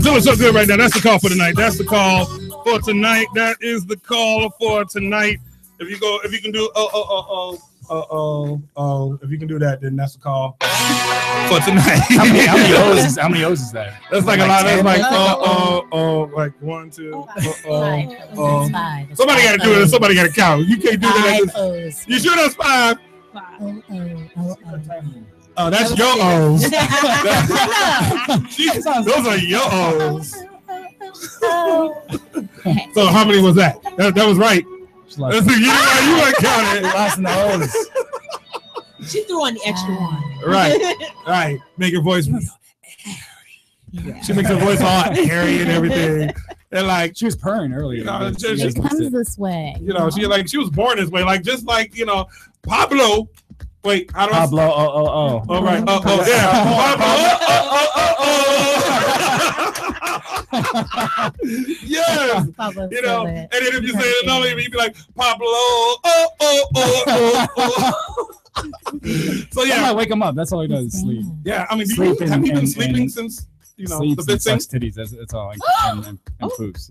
I'm feeling so good right now. That's the call for tonight. That's the call for tonight. That is the call for tonight. If you can do if you can do that, then that's the call for tonight. How many O's is that? That's like a lot. That's like like 1, 2. Somebody got to do it. Somebody got to count. You can't do that. You sure that's 5? Oh, that's your O's. Those are your O's. So how many was that? That was right. You weren't counting. Lost in the O's. She threw on the extra one. Right. Make her voice. Yeah. She makes her voice all airy and everything. And like she was purring earlier. She comes this way. She was born this way. Like just like Pablo. Wait, how do Pablo? All right. Yeah. Pablo. Yes. And then if you say it another, you'd be like Pablo. So yeah, I might wake him up. That's all he does is sleep. Yeah, I mean, have you been sleeping since the fifth thing? Titties. That's all. And poops.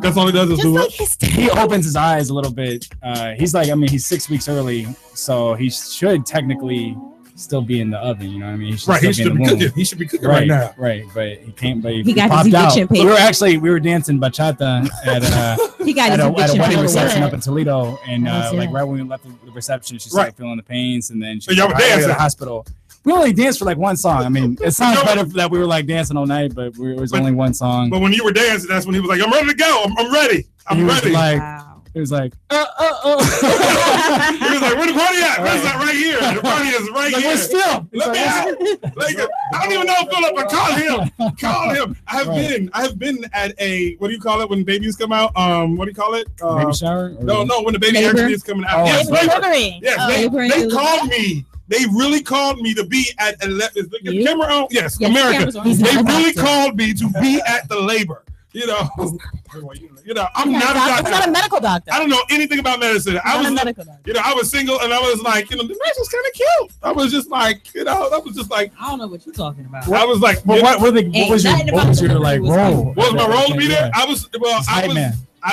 That's all he does is do what? He opens his eyes a little bit. He's 6 weeks early, so he should technically still be in the oven. You know what I mean? He should be cooking. He should be cooking right now. Right, but he can't. But he got popped his out. paper. We were dancing bachata at he got at a wedding wedding reception up in Toledo, and right when we left the reception, she started feeling the pains, and then she went to the hospital. We only danced for like one song. I mean, it sounds better that we were like dancing all night, but it was only one song. But when you were dancing, that's when he was like, "I'm ready to go. I'm ready. I'm ready." It was like, He was like, "Where the party at? Where's that right here? The party is right here. Let me out. I don't even know Phillip, but call him. I have been at a, what do you call it when babies come out? What do you call it? Baby shower? No, when the baby actually is coming out. Yes, labor. Yes, they called me. They really called me to be at is the camera on? Yes, America. They really called me to be at the labor. I'm not a doctor. I'm not a medical doctor. I don't know anything about medicine. I was a medical doctor. I was single and I was like, the match was kind of cute. I was just like, that was just like, I don't know what you're talking about. I was like, what was your like role? What was my role to be there? I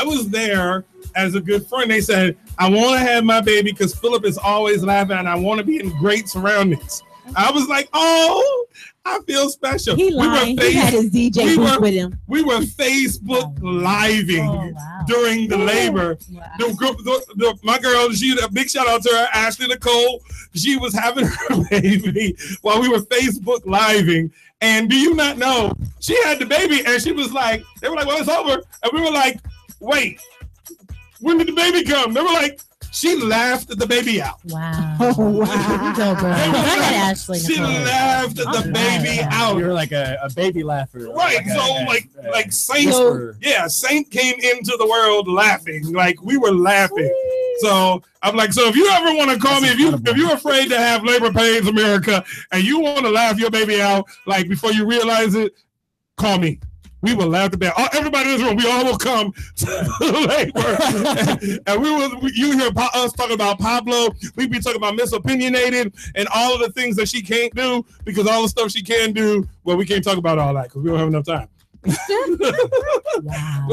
was there as a good friend. They said, I want to have my baby because Phillip is always laughing and I want to be in great surroundings. I was like, oh, I feel special. He lied. He had his DJ booth with him. We were Facebook living during the labor. Wow. My girl, a big shout out to her, Ashley Nicole. She was having her baby while we were Facebook living. And do you not know, she had the baby and she was like, they were like, well, it's over. And we were like, wait, when did the baby come? They were like, she laughed the baby out. Wow. Wow. She laughed the baby out. You're like a baby laugher. Right. Like Saint. Saint came into the world laughing. Like we were laughing. So I'm like, so if you ever want to call me, if you're afraid to have labor pains, America, and you want to laugh your baby out, like before you realize it, call me. We will laugh at that. Everybody in this room, we all will come to labor. And you hear us talking about Pablo. We be talking about Miss Opinionated and all of the things that she can't do because all the stuff she can do, well, we can't talk about all that because we don't have enough time. Wow.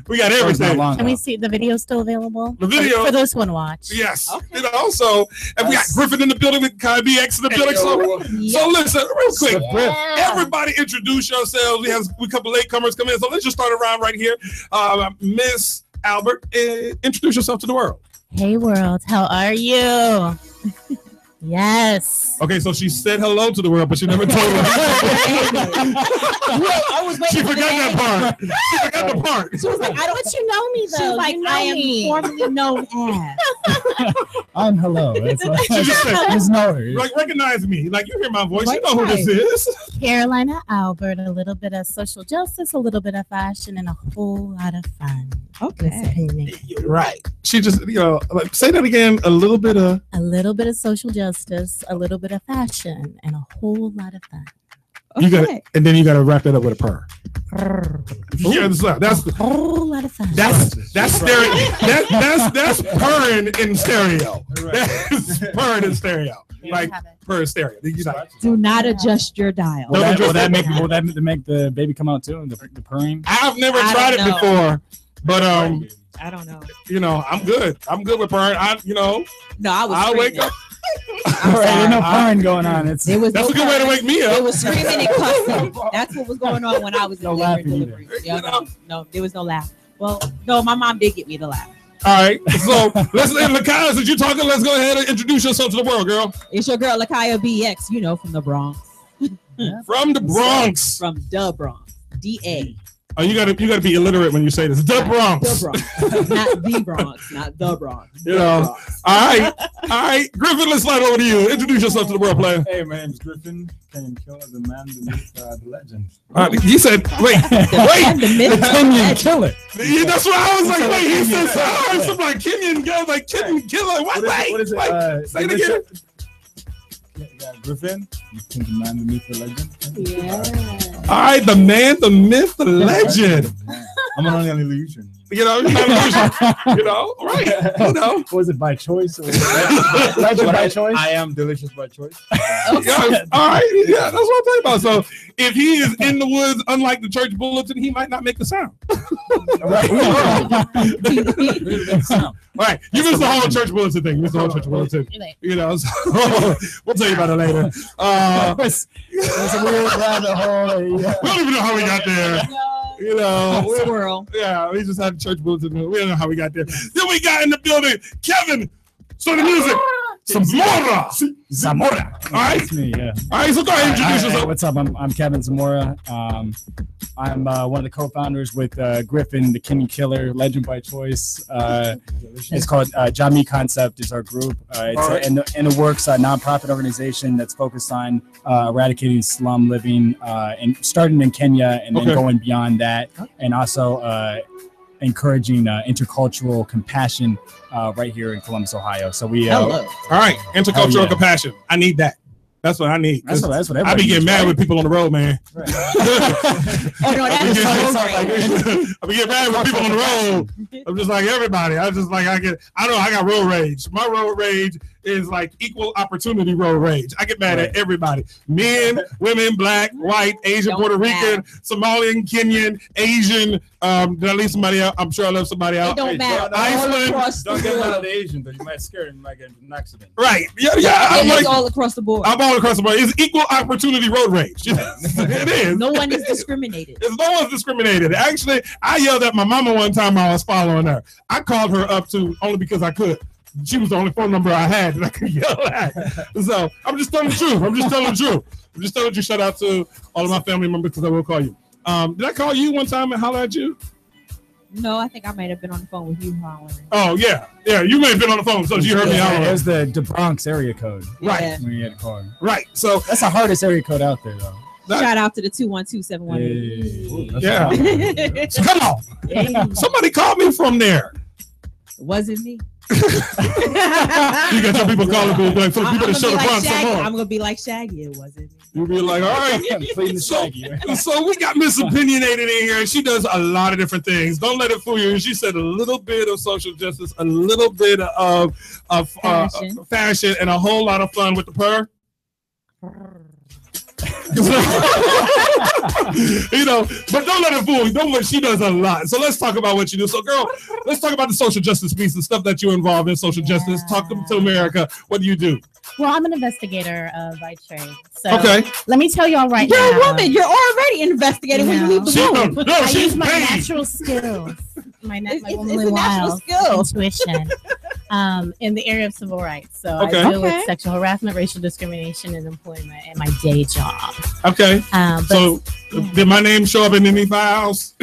We got everything. Can we see the video still available? The video for those who want to watch. Yes. Okay. And also, and we got Griffin in the building with Lacaya Bx in the building. So listen, real quick. Everybody introduce yourselves. We have a couple latecomers come in. So let's just start around right here. Miss Albert, introduce yourself to the world. Hey world, how are you? Yes. Okay, so she said hello to the world, but she never told us. She forgot that part. She forgot the part. She was like, I don't, but you know me though. She was like, I am formerly known as. I'm hello. It's like, she just said, like, recognize me. Like, you hear my voice. You know who this is. Carolina Albert, a little bit of social justice, a little bit of fashion, and a whole lot of fun. Okay. Right. She just, say that again. A little bit of social justice, a little bit of fashion, and a whole lot of fun. Okay. And then you got to wrap that up with a purr. Yeah, that's a whole lot of fun. That's stereo. That's purring in stereo. That's purring in stereo. like per stereo. Do not adjust your dial. Will that make the baby come out too? The purring? I've never tried it before, but I don't know. I'm good. I'm good with purring. No, I'll wake up. There's no purring going on. That's a good way to wake me up. It was screaming and cussing. That's what was going on when I was in labor and delivery. No, there was no laugh. Well, no, my mom did get me to laugh. All right, so let's end Lacaya. Since you're talking, let's go ahead and introduce yourself to the world, girl. It's your girl Lacaya Bx, from the Bronx. From the Bronx. From the Bronx. DA. Oh, you gotta be illiterate when you say this. The Bronx. The Bronx. Not the Bronx, not the Bronx. All right. Griffin, let's slide over to you. Introduce yourself to the world, player. Hey, my name's Griffin. Kenyan Killer, the man beneath the legend. You said, wait. The Kenyan Killer. That's what I was like. Wait, he said something like Kenyan girl, like Kenyan Killer. What is it? Say it again. Yeah, Griffin, the man beneath the legend. Yeah. All right, the man, the myth, the legend. I'm an illusion. You're not an illusion. Right. Was it by choice? Or legend by choice? I am delicious by choice. Yeah, all right. Yeah, that's what I'm talking about. So if he is in the woods, unlike the church bulletin, he might not make the sound. All right. You missed the whole church bulletin thing. So we'll tell you about it later. There's a weird rabbit hole. We don't even know how we got there. Squirrel. Yeah, we just had a church bulletin. We don't know how we got there. Then we got in the building, Kevin. So the music. Zamora. All right. That's me, yeah. All right, so go ahead and introduce yourself. What's up? I'm Kevin Zamora. I'm one of the co-founders with Griffin, the Kenyan Killer, Legend by Choice. It's called Jami Concept is our group. It's in the works nonprofit organization that's focused on eradicating slum living and starting in Kenya and then going beyond that, and also encouraging intercultural compassion right here in Columbus, Ohio. So we all right, intercultural compassion. I need that. That's what I need. That's what I be getting mad with people on the road, man. Right. Oh no, that is so great. I be getting mad with people on the road. I'm just like everybody. I got road rage. My road rage is like equal opportunity road rage. I get mad at everybody. Men, women, black, white, Asian, Puerto Rican, Somalian, Kenyan, Asian. Did I leave somebody out? I'm sure I left somebody out. It don't matter. Iceland. Don't get mad at the Asian, though. You might scare him, you might get an accident. Right. Yeah. I'm like, all across the board. I'm all across the board. It's equal opportunity road rage. It is. No one is discriminated. No one's discriminated. Actually, I yelled at my mama one time while I was following her. I called her up only because I could. She was the only phone number I had that I could yell at. So I'm just telling the truth. I'm just telling you. Shout out to all of my family members because I will call you. Did I call you one time and holler at you? No, I think I might have been on the phone with you hollering. Oh, yeah. Yeah, you may have been on the phone, so you heard me hollering. It was the Bronx area code. Right. When you had a car. Right. So that's the hardest area code out there, though. Shout out to the 212-718. Yeah. So come on. Somebody called me from there. Wasn't me. You got your people calling me like, so people to show the Bronx some more. I'm gonna be like Shaggy. It wasn't me. You'll be like, all right. So we got Miss Opinionated in here, and she does a lot of different things. Don't let it fool you. She said a little bit of social justice, a little bit of fashion, and a whole lot of fun with the purr. But don't let it fool you. Don't let. She does a lot. So let's talk about what you do. So, girl, let's talk about the social justice piece, the stuff that you involve in social justice. Talk to America. What do you do? Well, I'm an investigator by trade. So let me tell y'all right now. You're a woman. You're already investigating when you leave the room. I use my natural skills. My womanly wild intuition. In the area of civil rights. So I deal with sexual harassment, racial discrimination, and employment in my day job. Okay. Did my name show up in any files?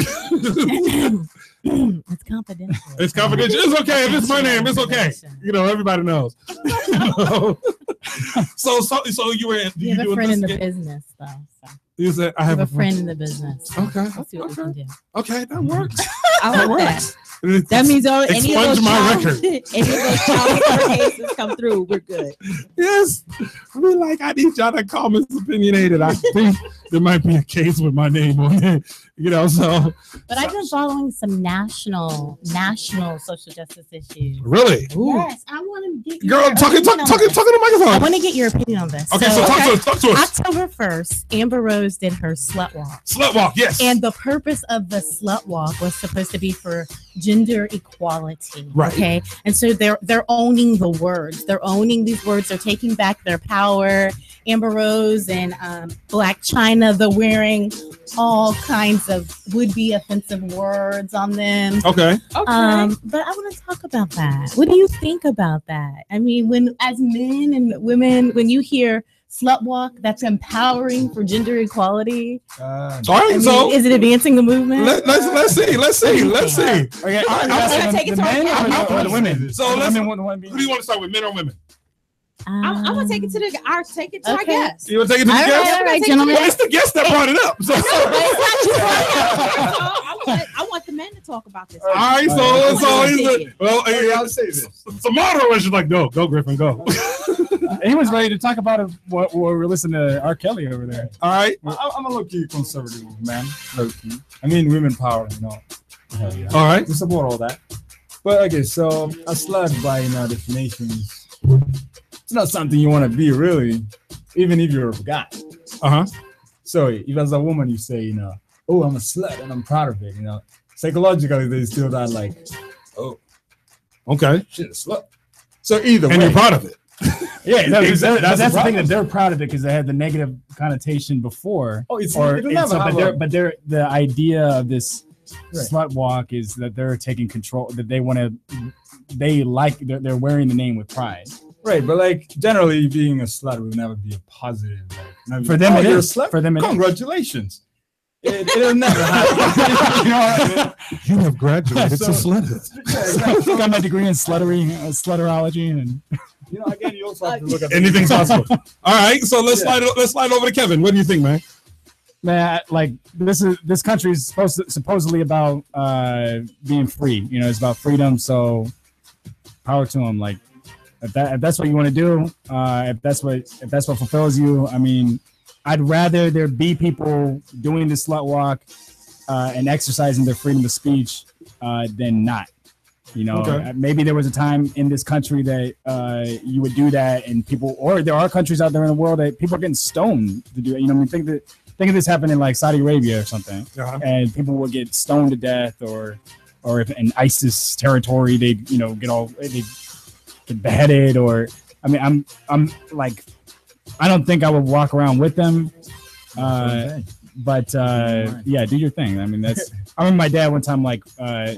It's confidential. It's confidential. It's okay. If it's my name, it's okay. Everybody knows. So you were. You have a friend in the business, though. So. You said I have a friend in the business. Okay. Let's see what we can do. Okay, that works. I like that. That means any of those child cases come through, we're good. Yes. I mean, like, I need y'all to call Miss Opinionated. I think there might be a case with my name on it, you know, so. But I've been following some national social justice issues. Really? Ooh. Yes, I want to get your talking to the microphone. I want to get your opinion on this. Okay, so talk to us. October 1st, Amber Rose did her slut walk. Slut walk, yes. And the purpose of the slut walk was supposed to be for gender equality. Right. Okay. And so they're owning the words. They're owning these words. They're taking back their power. Amber Rose and Black China, they're wearing all kinds of would-be offensive words on them. Okay. But I want to talk about that. What do you think about that? I mean, when as men and women, when you hear slut walk, that's empowering for gender equality. All right, so is it advancing the movement? Let's see. Okay, I'm take it to or the women. So who do you want to start with, men or women? I'm gonna take it to our guest. You want to take it to the guest? All right, gentlemen. Well, it's the guest that brought it up. So. I want the men to talk about this. All right, I'll say this. Zamora was just like, go, Griffin, go. He was ready to talk about it while we were listening to R. Kelly over there. All right. I'm a low-key conservative, man. Low-key. I mean, women power, you know. Hell yeah. All right. We support all that. But okay, so a slut by definitions, it's not something you want to be, really, even if you're a guy. So if as a woman you say, oh, I'm a slut and I'm proud of it, psychologically there's still that like, oh, okay, shit, a slut. So either and way, you're proud of it. Yeah, that's the thing, that they're proud of it because they had the negative connotation before. Oh, the idea of this slut walk is that they're taking control, that they're wearing the name with pride. Right, but like generally being a slut will never be a positive. Like, for them, you're a slut. For them, congratulations. It'll never happen. You know what I mean? You have graduated to sluthood. I got my degree in slutterology, and again, you also have to look at anything's possible. All right, so let's slide over to Kevin. What do you think, man? Man, like this country is supposedly about being free. It's about freedom. So power to them. Like if that's what you want to do, if that's what fulfills you. I mean, I'd rather there be people doing the slut walk and exercising their freedom of speech than not. Maybe there was a time in this country that you would do that, and or there are countries out there in the world that people are getting stoned to do it. Think of this happening in like Saudi Arabia or something, and people would get stoned to death, or if in ISIS territory they get beheaded, or I mean I'm like, I don't think I would walk around with them, but yeah, do your thing. I mean I remember my dad one time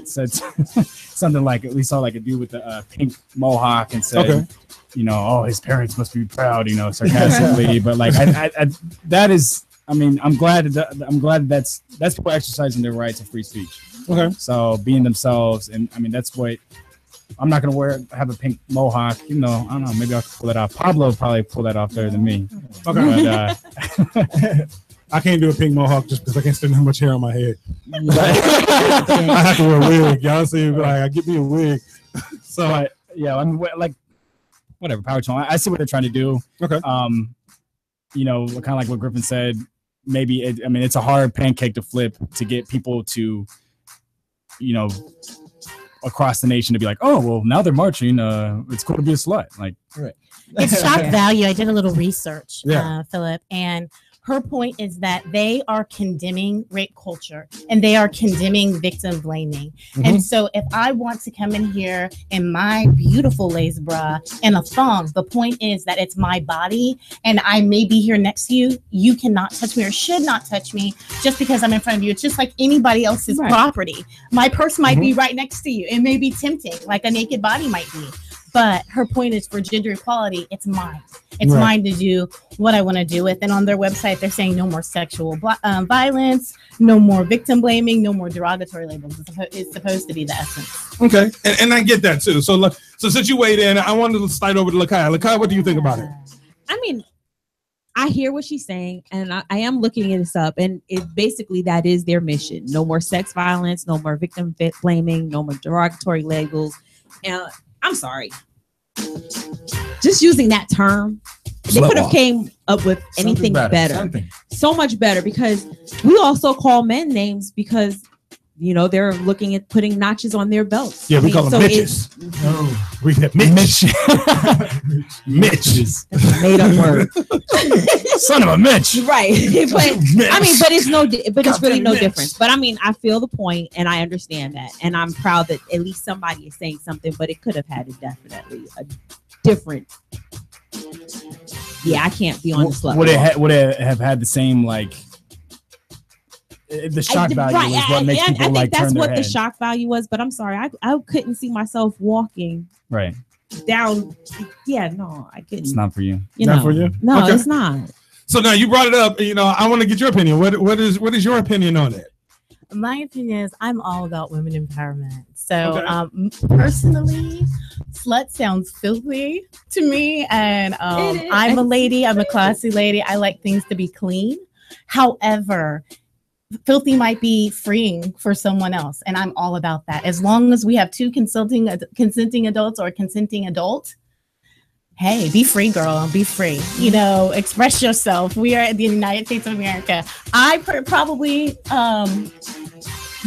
said something like, we saw like a dude with a pink mohawk and said, oh, his parents must be proud, sarcastically, but like I that is. I mean, I'm glad that's people exercising their rights of free speech. Okay. So being themselves, and I mean that's what I'm not gonna have a pink mohawk. I don't know. Maybe I could pull that off. Pablo will probably pull that off better than me. Okay. But, I can't do a pink mohawk just because I can't stand that much hair on my head. I have to wear a wig. Y'all see, I get me a wig. So I mean, like whatever, power to them. I see what they're trying to do. Okay. Kind of like what Griffin said. Maybe it's a hard pancake to flip to get people to, across the nation to be like, oh, well, now they're marching. It's cool to be a slut. Like, right. It's shock value. I did a little research, Phillip, and her point is that they are condemning rape culture and they are condemning victim blaming. Mm-hmm. And so if I want to come in here in my beautiful lace bra and a thong, the point is that it's my body and I may be here next to you. You cannot touch me or should not touch me just because I'm in front of you. It's just like anybody else's property. My purse might be right next to you. It may be tempting, like a naked body might be. But her point is, for gender equality, it's mine. It's mine to do what I want to do with. And on their website, they're saying no more sexual violence, no more victim blaming, no more derogatory labels. It's supposed to be the essence. Okay, and I get that too. So since you weighed in, I wanted to slide over to Lacaya. Lacaya, what do you think about it? I mean, I hear what she's saying, and I am looking this up, and it basically that is their mission. No more sex violence, no more victim blaming, no more derogatory labels. And I'm sorry, just using that term, they could have came up with anything better. So much better, because we also call men names because they're looking at putting notches on their belts. Yeah, we call them Mitches. We have Mitch. Mitch. Made up word. Son of a Mitch. Right. But it's really no difference. But I feel the point, and I understand that, and I'm proud that at least somebody is saying something. But it could have had definitely a different. Yeah, I can't be on the slut. Would it have had the same the shock value is what makes people I think that's what the shock value was, but I'm sorry, I couldn't see myself walking down. Yeah, no, I couldn't. It's not for you. Not for you? No, okay. It's not. So now you brought it up. I want to get your opinion. What is your opinion on it? My opinion is I'm all about women empowerment. So personally, slut sounds filthy to me, and I'm a lady. I'm a classy lady. I like things to be clean. However, filthy might be freeing for someone else, and I'm all about that. As long as we have two consenting adults or a consenting adult, hey, be free, girl. Be free. Express yourself. We are in the United States of America. I probably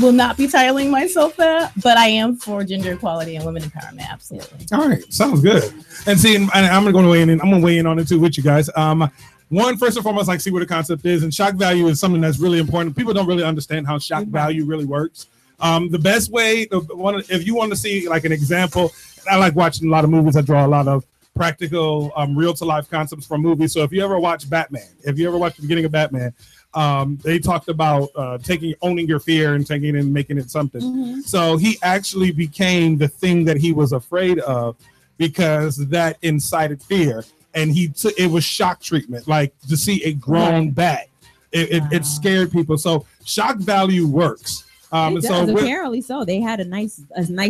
will not be titling myself that, but I am for gender equality and women empowerment. Absolutely. All right, sounds good. And see, and I'm going to weigh in. I'm going to weigh in on it too with you guys. One, first and foremost, see what the concept is, and shock value is something that's really important. People don't really understand how shock value really works. The best way, if you want to see an example, I like watching a lot of movies. I draw a lot of practical, real-to-life concepts from movies. So if you ever watch Batman, if you ever watch the beginning of Batman, they talked about owning your fear and taking it and making it something. Mm-hmm. So he actually became the thing that he was afraid of because that incited fear. And it was shock treatment, to see a grown bat. It scared people. So shock value works. Apparently so. They had a nice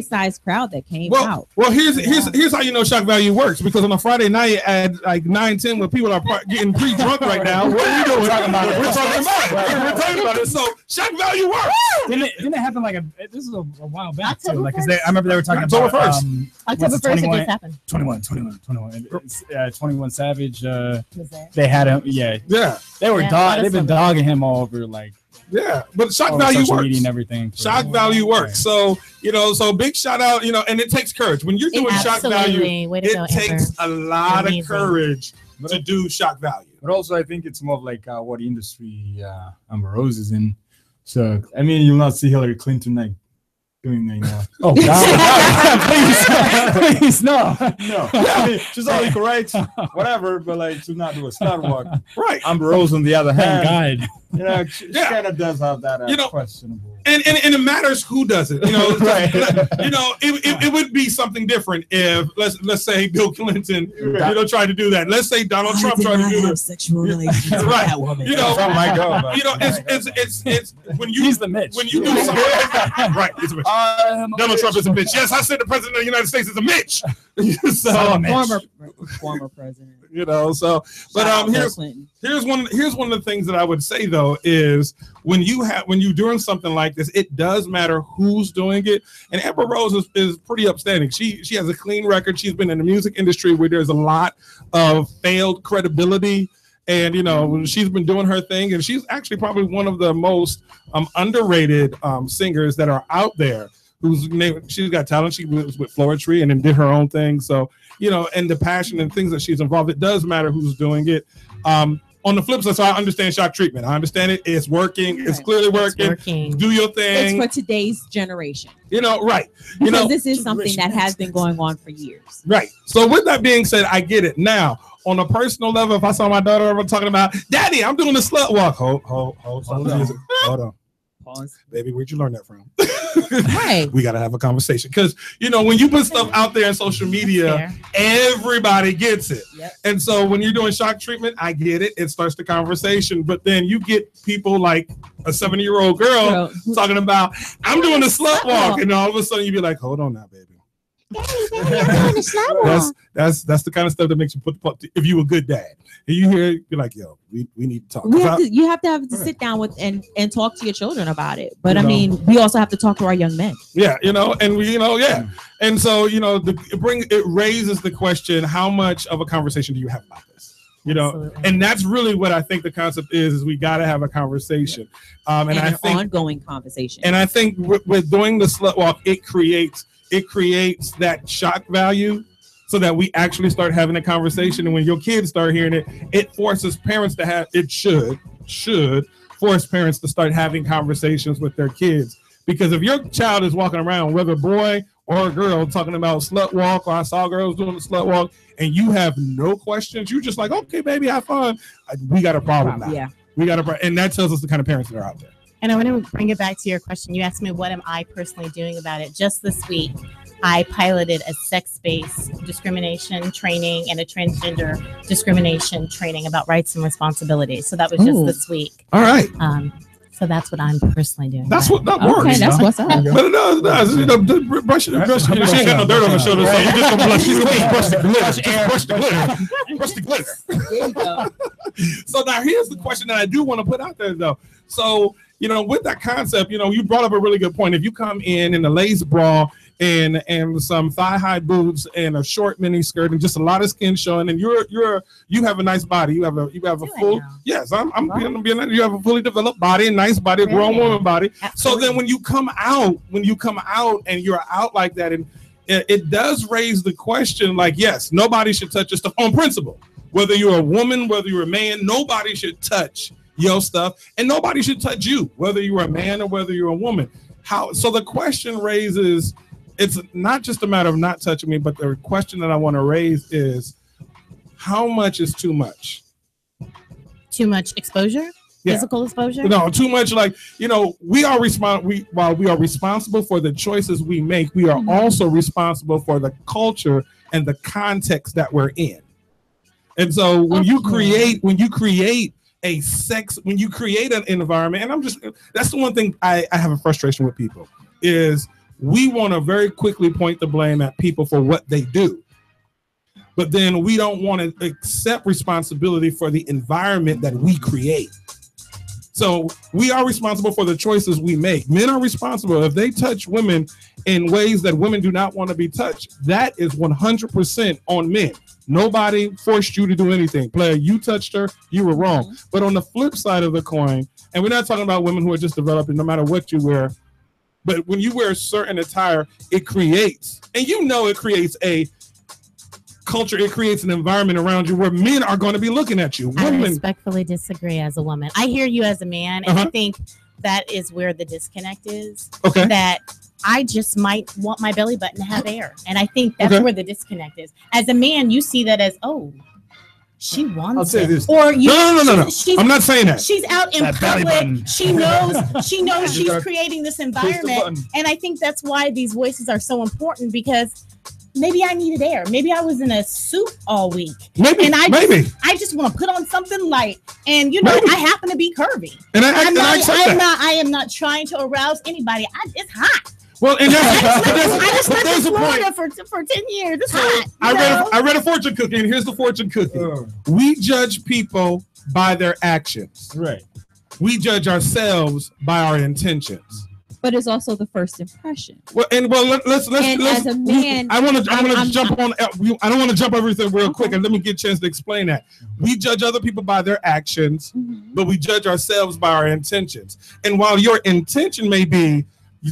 sized crowd that came out. Well, here's how you know shock value works, because on a Friday night at 9-10 when people are getting pre-drunk right now, what are we doing? We're talking about it. So shock value works. Didn't it happen this is a while back too? I remember they were talking about October 1st it just happened. 21 Savage. They had him. Yeah. They've been dogging him all over Yeah, but shock value works. And everything. Shock value works. So, so big shout out, and it takes courage. When you're doing shock value, it takes a lot of courage to do shock value. But also, I think it's more of what industry Amber Rose is in. So, you'll not see Hillary Clinton doing oh God! please, no. She's only correct, whatever, but to not do a slut walk. Right. Amber Rose, on the other hand, she kind of does have that questionable. And it matters who does it. Right. It would be something different if let's say Bill Clinton, tried to do that. Let's say Donald Trump tried to do that. Sexual relations with that woman. It's when you he's the Mitch. When you do something right, it's a Mitch. Donald Trump is a bitch. Yes, I said the president of the United States is a Mitch. Former president. Here's one of the things that I would say though is when you're doing something like this, it does matter who's doing it. And Amber Rose is pretty upstanding. She has a clean record. She's been in the music industry where there's a lot of failed credibility. And she's been doing her thing, and she's actually probably one of the most underrated singers that are out there. She's got talent. She was with Floetry and then did her own thing. So and the passion and things that she's involved, it does matter who's doing it. On the flip side, so I understand shock treatment. I understand it. It's working. It's clearly working. Do your thing. It's for today's generation. Right. Because this is something that has been going on for years. Right. So with that being said, I get it. Now, on a personal level, if I saw my daughter ever talking about, Daddy, I'm doing the slut walk. Hold on. Pause. Baby, where'd you learn that from? Right. We got to have a conversation. Because, when you put stuff out there in social media, everybody gets it. Yep. And so when you're doing shock treatment, I get it. It starts the conversation. But then you get people like a 70-year-old girl talking about, I'm doing a slut walk. And all of a sudden you be like, hold on now, baby. That's the kind of stuff that makes you put the if you a good dad. And you hear you're like, yo, we need to talk. You have to sit down with and talk to your children about it. But I mean, we also have to talk to our young men. Yeah, and we, and so it raises the question: how much of a conversation do you have about this? Absolutely. And that's really what I think the concept is we got to have a conversation, and I think ongoing conversation. And I think with doing the slut walk, it creates that shock value, so that we actually start having a conversation. And when your kids start hearing it, it forces parents to have. It should force parents to start having conversations with their kids, because if your child is walking around, whether a boy or a girl, talking about slut walk, or I saw girls doing the slut walk, and you have no questions, you're just like, okay, baby, have fun. We got a problem now. Yeah, we got a, and that tells us the kind of parents that are out there. And I want to bring it back to your question. You asked me, what am I personally doing about it? Just this week, I piloted a sex-based discrimination training and a transgender discrimination training about rights and responsibilities. So that was just this week. All right. So that's what I'm personally doing. That's what that works. Okay, that's what's up. But it does. Brush it. She ain't got no dirt on her shoulder, so you just gonna blush. She's gonna brush the glitter. Brush the glitter. Brush the glitter. There you go. So now here's the question that I do want to put out there, though. So with that concept, you brought up a really good point. If you come in a lace bra and some thigh-high boots and a short mini skirt and just a lot of skin showing, and you have a nice body. You have a full. Yes, I'm being. You have a fully developed body, a nice body, a grown woman body. Absolutely. So then when you come out and you're out like that, and it does raise the question, like, yes, nobody should touch your stuff on principle. Whether you're a woman, whether you're a man, nobody should touch your stuff, and nobody should touch you, whether you're a man or whether you're a woman. So the question raises, it's not just a matter of not touching me, but the question that I want to raise is, how much is too much? Too much exposure? Yeah. Physical exposure? No, too much. Like, while we are responsible for the choices we make, we are also responsible for the culture and the context that we're in. And so when you create an environment, and that's the one thing I have a frustration with people, is we want to very quickly point the blame at people for what they do, but then we don't want to accept responsibility for the environment that we create. So we are responsible for the choices we make. Men are responsible. If they touch women in ways that women do not want to be touched, that is 100% on men. Nobody forced you to do anything. Player, you touched her, you were wrong. But on the flip side of the coin, and we're not talking about women who are just developing, no matter what you wear, but when you wear a certain attire, it creates a culture, it creates an environment around you where men are going to be looking at you. I respectfully disagree as a woman. I hear you as a man, and I think that is where the disconnect is. Okay. That I just might want my belly button to have air. And I think that's where the disconnect is. As a man, you see that as, she wants I'll say it. This. Or No. I'm not saying that. She's out in public. She knows she's creating this environment. And I think that's why these voices are so important, because maybe I needed air. Maybe I was in a suit all week. Maybe. I just want to put on something light. And I happen to be curvy. And I am not trying to arouse anybody. It's hot. Well, and I just lived in Florida for 10 years. It's hot. I read a fortune cookie, and here's the fortune cookie. We judge people by their actions. Right. We judge ourselves by our intentions. But it's also the first impression. Let's as a man, I want to jump on. I don't want to jump everything real quick, and let me get a chance to explain that. We judge other people by their actions, but we judge ourselves by our intentions. And while your intention may be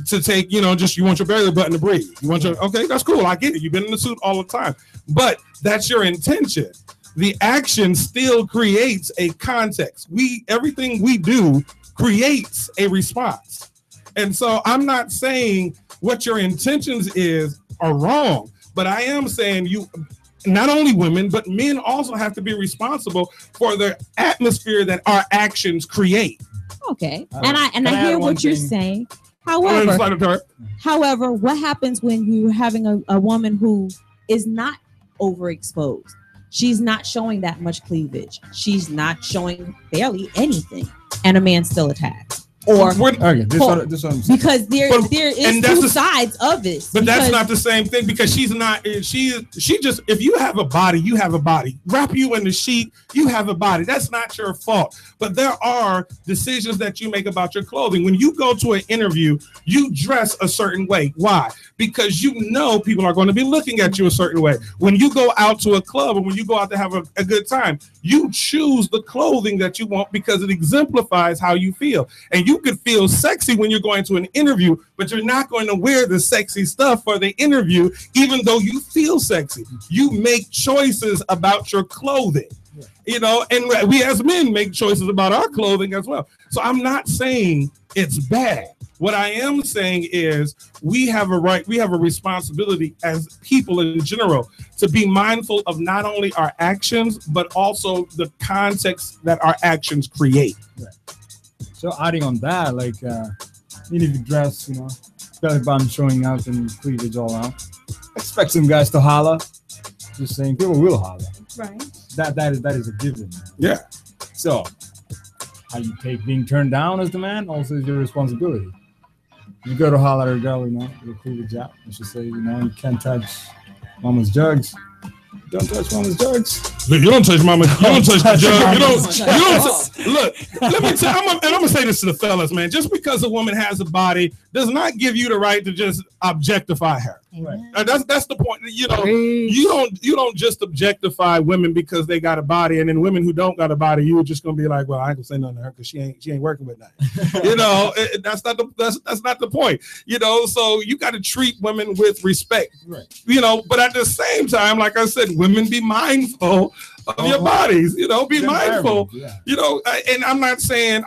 to take, just you want your belly button to breathe. Okay, that's cool. I get it. You've been in the suit all the time, but that's your intention. The action still creates a context. Everything we do creates a response. And so I'm not saying what your intentions are wrong, but I am saying not only women, but men also have to be responsible for the atmosphere that our actions create. Okay. And I hear what you're saying. However, what happens when you're having a woman who is not overexposed? She's not showing that much cleavage. She's not showing barely anything, and a man still attacks. or okay, this one because there is two sides of this. But that's not the same thing because she just if you have a body, you have a body. Wrap you in the sheet, you have a body. That's not your fault. But there are decisions that you make about your clothing. When you go to an interview, you dress a certain way. Why? Because you know people are going to be looking at you a certain way. When you go out to a club or when you go out to have a good time, you choose the clothing that you want because it exemplifies how you feel. And you could feel sexy when you're going to an interview, but you're not going to wear the sexy stuff for the interview, even though you feel sexy. You make choices about your clothing, you know, and we as men make choices about our clothing as well. So I'm not saying it's bad. What I am saying is we have a right, we have a responsibility as people in general to be mindful of not only our actions, but also the context that our actions create. Right. So adding on that, like, even if you dress, you know, belly button showing out and cleavage all out, expect some guys to holler. Just saying, people will holler. Right. That is a given. Yeah. So how you take being turned down as the man also is your responsibility. You go to holler at a girl, you know, with a cleavage out, and she say, you know, you can't touch mama's jugs. Don't touch mama's jugs. Look, you don't touch mama. You don't touch the jug. You don't. Look, let me tell. I'm gonna say this to the fellas, man. Just because a woman has a body does not give you the right to just objectify her. Right. That's the point. You know, you don't just objectify women because they got a body, and then women who don't got a body, you're just gonna be like, well, I ain't gonna say nothing to her because she ain't working with nothing. You know, that's not the point. You know, so you got to treat women with respect. Right. You know, but at the same time, like I said, women be mindful of your bodies. You know, be mindful. Yeah. You know, and I'm not saying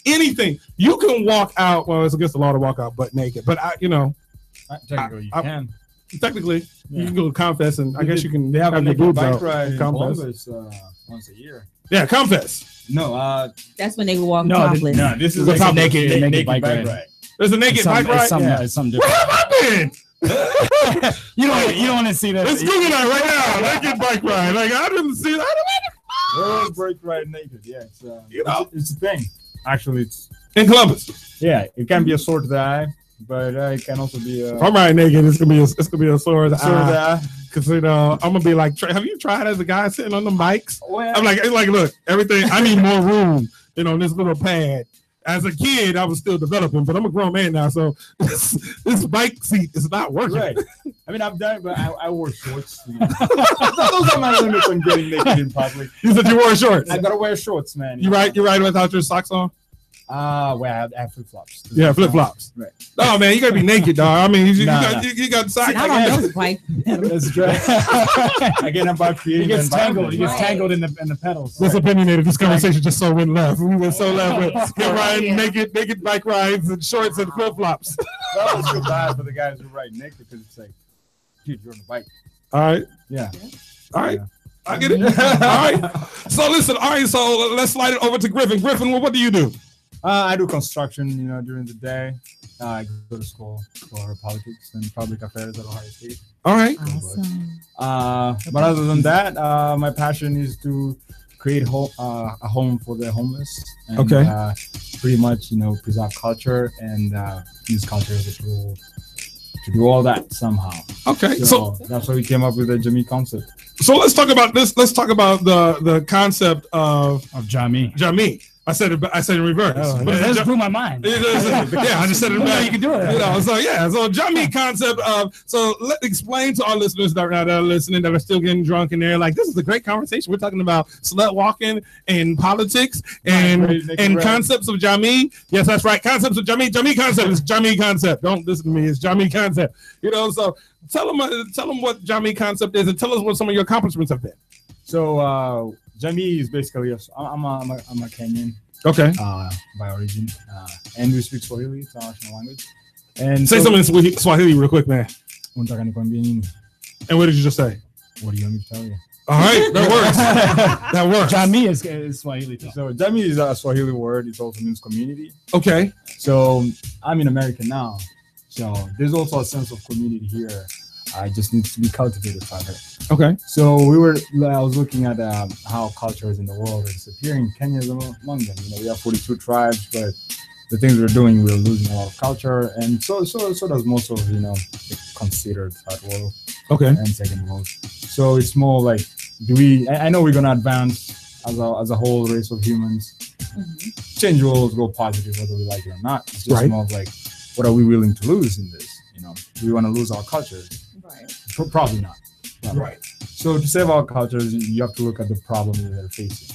anything. You can walk out. Well, it's against the law to walk out butt naked, but technically you can. Technically, you can go confess, and I guess you can. They have a boobs out. Confess once a year. Yeah, confess. No, that's when they walk topless. No, this is like a naked bike ride. There's a naked bike ride. It's something different. What happened? you don't want to see that. Let's Google that right now. Naked bike ride. Like I didn't see that. Bike ride naked. Yeah, it's a thing. Actually, it's in Columbus. Yeah, it can be a sword to the eye, but it can also be a. I'm riding naked. It's gonna be a sword to the eye. Because you know, I'm gonna be like, have you tried as a guy sitting on the bikes? Well, I'm like, look, everything. I need more room, you know, in this little pad. As a kid, I was still developing, but I'm a grown man now, so this bike seat is not working. Right. I mean, I've done it, but I wore shorts. You know. Those are my limits on getting naked in public. You said you wore shorts. I gotta wear shorts, man. You ride without your socks on? Well, I have flip flops. Yeah, flip flops. Right. No, man, you gotta be naked, dog. I mean, you got socks. That's right. Again, I'm about creating. He gets tangled in the pedals. That's opinionated. This conversation just so went left. We went so left with riding naked bike rides and shorts and flip flops. That was so bad for the guys who ride naked because it's like, dude, you're on the bike. All right. Yeah. All right. I get it. All right. So listen. All right. So let's slide it over to Griffin. Griffin, what do you do? I do construction, you know, during the day. I go to school for politics and public affairs at Ohio State. All right. Awesome. But other than that, my passion is to create a home for the homeless. And, pretty much, you know, preserve culture and use culture as a tool to do all that somehow. Okay. So that's why we came up with the Jamie concept. So let's talk about this. Let's talk about the concept of Jamie. Jamie. I said it in reverse. Oh, but that just blew my mind. Yeah, I just said it back. You can do it. You know, so Jamie concept of explain to our listeners that are listening that are still getting drunk and they're like, this is a great conversation. We're talking about slut walking and politics and concepts of Jamie. Yes, that's right. Concepts of Jamie. Jamie concept is Jamie concept. Don't listen to me. It's Jamie concept. You know, so tell them what Jamie concept is and tell us what some of your accomplishments have been. So Jamie is basically I'm a Kenyan. Okay. By origin, and we speak Swahili, it's our national language. And say something in Swahili real quick, man. And what did you just say? What do you want me to tell you? All right, that works. That works. Jamii is Swahili. So Jamii is a Swahili word. It also means community. Okay. So I'm in America now. So there's also a sense of community here. it just needs to be cultivated further. Okay. So I was looking at how cultures in the world are disappearing. Kenya is among them. We have 42 tribes, but the things we're doing, we're losing a lot of culture, and so does most of the considered third world, and second world. So it's more like, I know we're gonna advance as a whole race of humans. Change will always go positive whether we like it or not. It's just more of like, what are we willing to lose in this? Do we want to lose our culture? Right. Probably not. Right. So to save our cultures, you have to look at the problem that they're facing.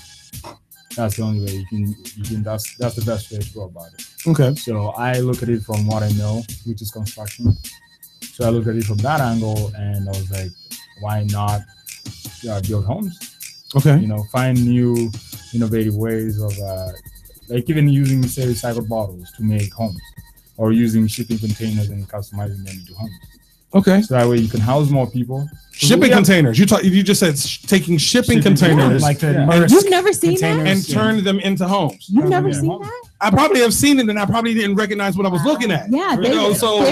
That's the only way you can. That's the best way to go about it. Okay. So I look at it from what I know, which is construction. So I look at it from that angle, and I was like, why not build homes? Okay. Find new innovative ways of like even using, say, recycled bottles to make homes, or using shipping containers and customizing them into homes. Okay. So that way you can house more people. Shipping containers. You just said taking shipping containers, like you've never seen that, and turn them into homes. You've never seen that? I probably have seen it, and I probably didn't recognize what I was looking at. Yeah, they're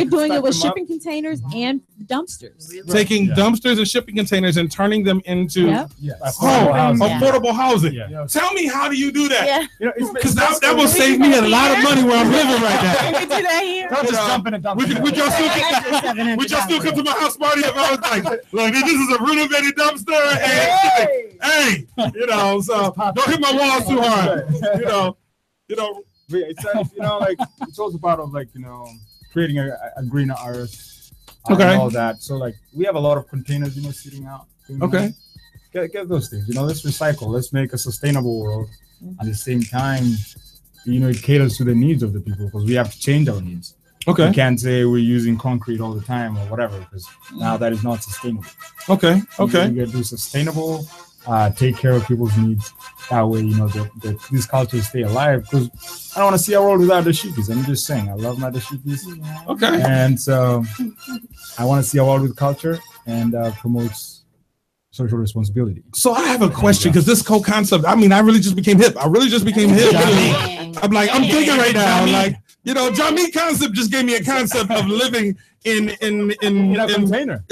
doing it with shipping containers and dumpsters. Taking dumpsters and shipping containers and turning them into affordable housing. Tell me, how do you do that? Because that will save me a lot of money where I'm living right now. Can we do that here? Would y'all still come to my house party if I was like, look, this is a renovated dumpster, and hey, so don't hit my walls too hard, It's like it's also part of creating a greener earth, and all that. So like we have a lot of containers, sitting out. Get those things. Let's recycle. Let's make a sustainable world. At the same time, it caters to the needs of the people, because we have to change our needs. Okay. We can't say we're using concrete all the time or whatever, because now that is not sustainable. Okay. You got to do sustainable. Take care of people's needs. That way, these cultures stay alive. Because I don't want to see a world without the dashikis. I'm just saying, I love my dashikis. Okay. And so I want to see a world with culture and promotes social responsibility. So I have a question, because this whole concept, I really just became hip. I'm thinking right now, like, Jamie concept just gave me a concept of living in a container.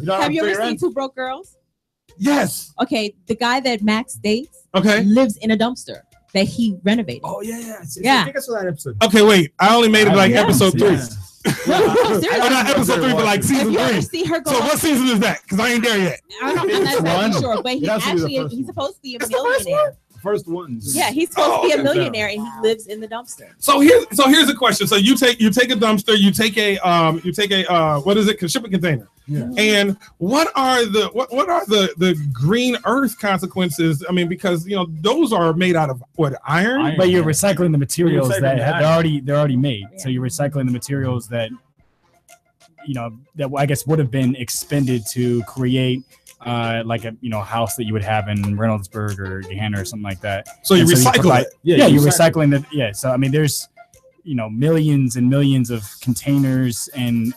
Have you ever seen Two Broke Girls? Yes. Okay, the guy that Max dates lives in a dumpster that he renovated. Oh yeah. Yeah. I think I saw that episode. Okay, wait. I only made it episode 3. No, not episode 3, but like season 3. See her go so what season is that? Because I ain't there yet. I'm not sure, but he's supposed to be a millionaire. First ones. Yeah, he's supposed to be a millionaire, and he lives in the dumpster. So here's a question. So you take a dumpster, you take a what is it? Shipping container. Yeah. And what are the green earth consequences? Because those are made out of what, iron? But you're recycling the materials they're already made. Yeah. So you're recycling the materials that that I guess would have been expended to create like a house that you would have in Reynoldsburg or Gahanna or something like that. So you recycle it. Yeah, you're recycling that. Yeah. So I mean, there's millions and millions of containers and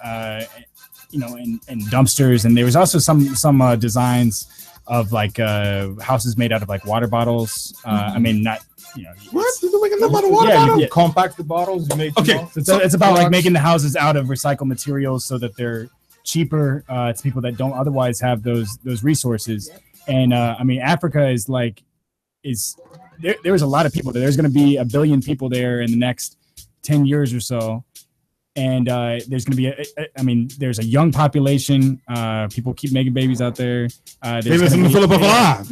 and dumpsters, and there was also some designs of like houses made out of like water bottles. I mean, not what? You're making them out of water bottles? You compact the bottles. You make So it's about like making the houses out of recycled materials so that they're cheaper to people that don't otherwise have those resources. And Africa is there's a lot of people there. There's going to be 1 billion people there in the next 10 years or so. And there's going to be there's a young population. People keep making babies out there. They listen to Phillip Bufford Lacaya.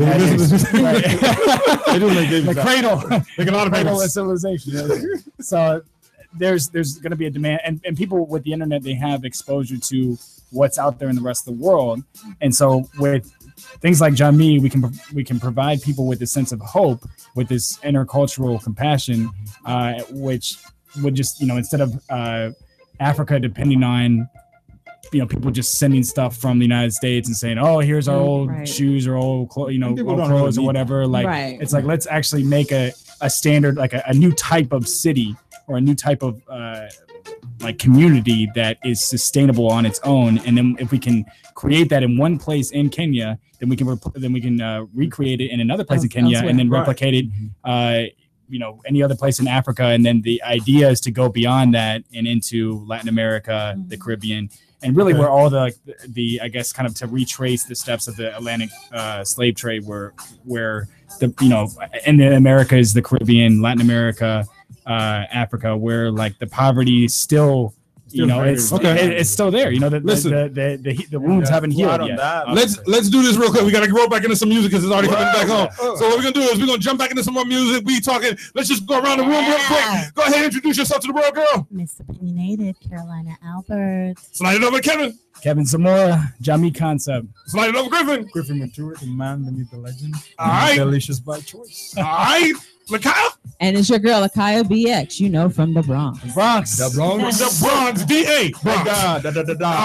They do make babies. The cradle. Make a lot of cradle of civilization. So there's going to be a demand, and people with the internet, they have exposure to what's out there in the rest of the world. And so with things like Jamii, we can provide people with a sense of hope, with this intercultural compassion, which would just instead of Africa depending on people just sending stuff from the United States and saying, oh, here's our old shoes or old clothes or whatever. It's like, let's actually make a standard, like a new type of city or a new type of like community that is sustainable on its own. And then if we can create that in one place in Kenya, then we can recreate it in another place in Kenya and then replicate it any other place in Africa. And then the idea is to go beyond that and into Latin America, the Caribbean, and really where all the I guess kind of to retrace the steps of the Atlantic slave trade, where the in the Americas, the Caribbean, Latin America, Africa, where like the poverty still it's still there. The wounds haven't healed yet. Let's do this real quick. We got to roll back into some music because it's already coming back home. So what we're gonna do is we're gonna jump back into some more music. We talking. Let's just go around the room real quick. Go ahead, introduce yourself to the world, girl. Miss Opinionated, Carolina Albert. Slide it over, Kevin Zamora, Jamie Concept. Slide it over, Griffin Mature, the man beneath the legend. All right. Delicious by choice. All right. Lacaya. And it's your girl, Lacaya Bx, from the Bronx. The Bronx, DA. Bronx. All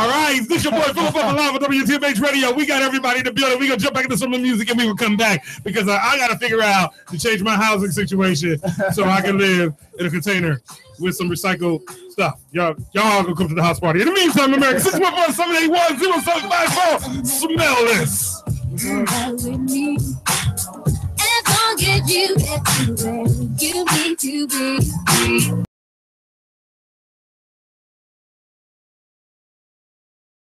right. This your boy, Phillip Bufford live on WTMH Radio. We got everybody in the building. We're going to jump back into some of the music and we will come back because I got to figure out to change my housing situation so I can live in a container with some recycled stuff. Y'all gonna come to the house party. In the meantime, America, 614-781-0754. Smell this. As long as you get to where you need to be.